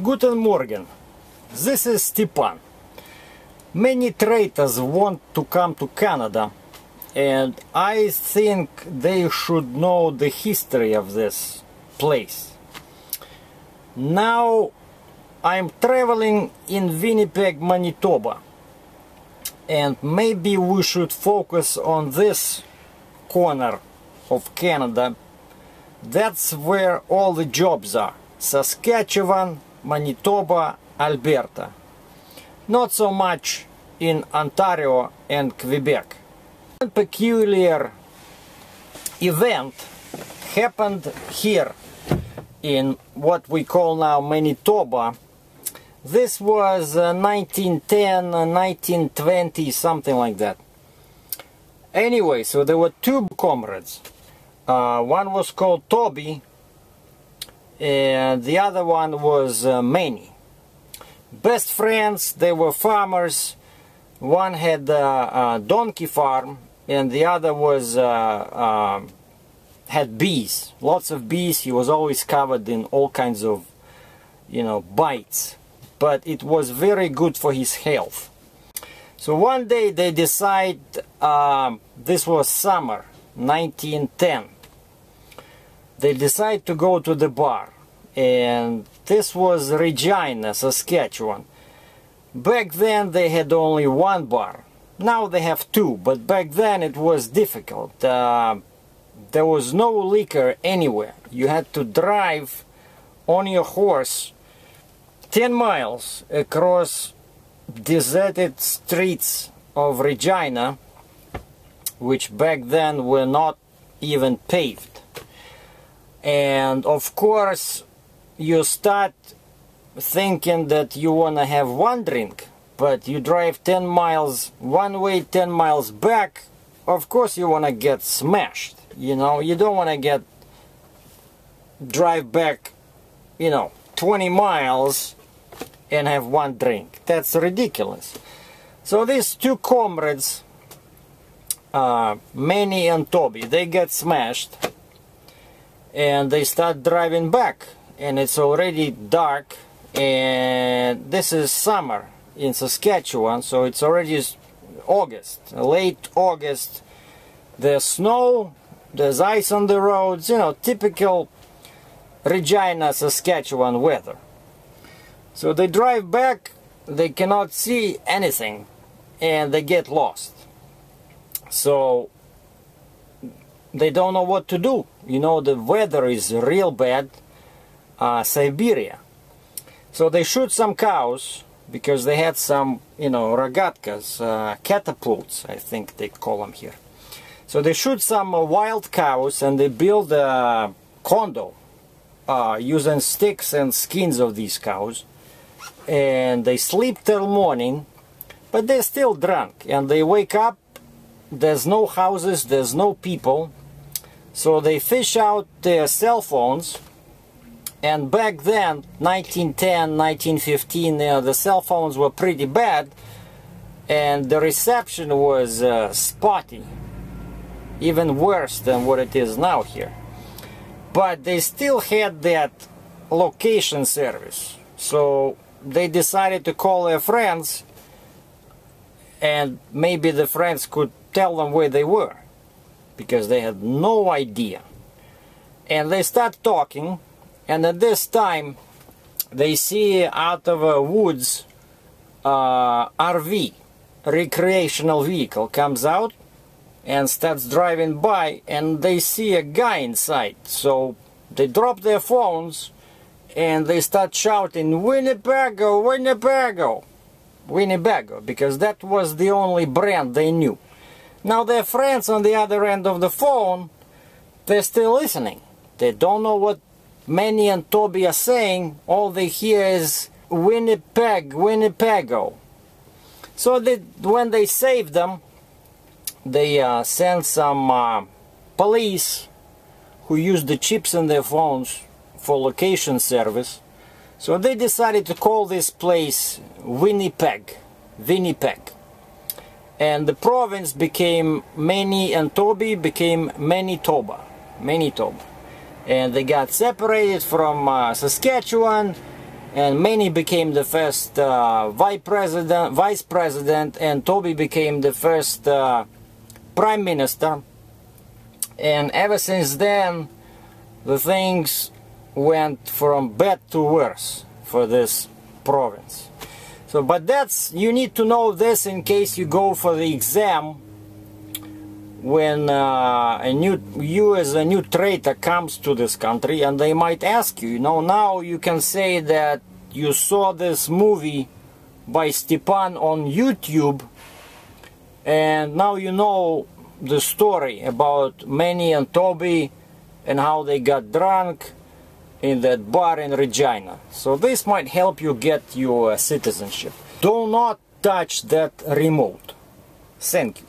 Guten Morgen. This is Stepan. Many traders want to come to Canada, and I think they should know the history of this place. Now I'm traveling in Winnipeg, Manitoba, and maybe we should focus on this corner of Canada. That's where all the jobs are. Saskatchewan, Manitoba, Alberta. Not so much in Ontario and Quebec. One peculiar event happened here in what we call now Manitoba. This was 1910, 1920, something like that. Anyway, so there were two comrades. One was called Toby, and the other one was Manny. Best friends, they were farmers. One had a donkey farm, and the other was had bees, lots of bees. He was always covered in all kinds of, bites, but it was very good for his health. So one day they decide, this was summer 1910, they decide to go to the bar, and this was Regina, Saskatchewan. Back then they had only one bar. Now they have two, but back then it was difficult. There was no liquor anywhere. You had to drive on your horse 10 miles across deserted streets of Regina, which back then were not even paved. And of course you start thinking that you want to have one drink, but you drive 10 miles one way, 10 miles back. Of course you want to get smashed. You don't want to drive back 20 miles and have one drink. That's ridiculous. So these two comrades, Manny and Toby, they get smashed, and they start driving back, and it's already dark, and this is summer in Saskatchewan, so it's already August, late August. There's snow, there's ice on the roads, typical Regina, Saskatchewan weather. So they drive back, they cannot see anything, and they get lost. So they don't know what to do. The weather is real bad, Siberia. So they shoot some cows, because they had some, rogatkas, catapults, I think they call them here. So they shoot some wild cows, and they build a condo using sticks and skins of these cows. And they sleep till morning, but they're still drunk. And they wake up, there's no houses, there's no people. So they fish out their cell phones. And back then, 1910, 1915, the cell phones were pretty bad, and the reception was spotty, even worse than what it is now here. But they still had that location service, so they decided to call their friends, and maybe the friends could tell them where they were, because they had no idea. And they start talking. And at this time, they see out of a woods, RV, recreational vehicle, comes out and starts driving by, and they see a guy inside. So they drop their phones and they start shouting, "Winnebago, Winnebago, Winnebago," because that was the only brand they knew. Now their friends on the other end of the phone, they're still listening. They don't know what Manny and Toby are saying. All they hear is Winnipeg, Winnebago. So when they save them, they send some police who use the chips in their phones for location service. So they decided to call this place Winnipeg, and the province became, Manny and Toby became Manitoba. And they got separated from Saskatchewan, and Manny became the first vice president, and Toby became the first prime minister. And ever since then, the things went from bad to worse for this province. So, but that's, you need to know this in case you go for the exam when you as a new traitor comes to this country, and they might ask you, you know, now you can say that you saw this movie by Stepan on YouTube, and now you know the story about Manny and Toby and how they got drunk in that bar in Regina. So this might help you get your citizenship. Do not touch that remote. Thank you.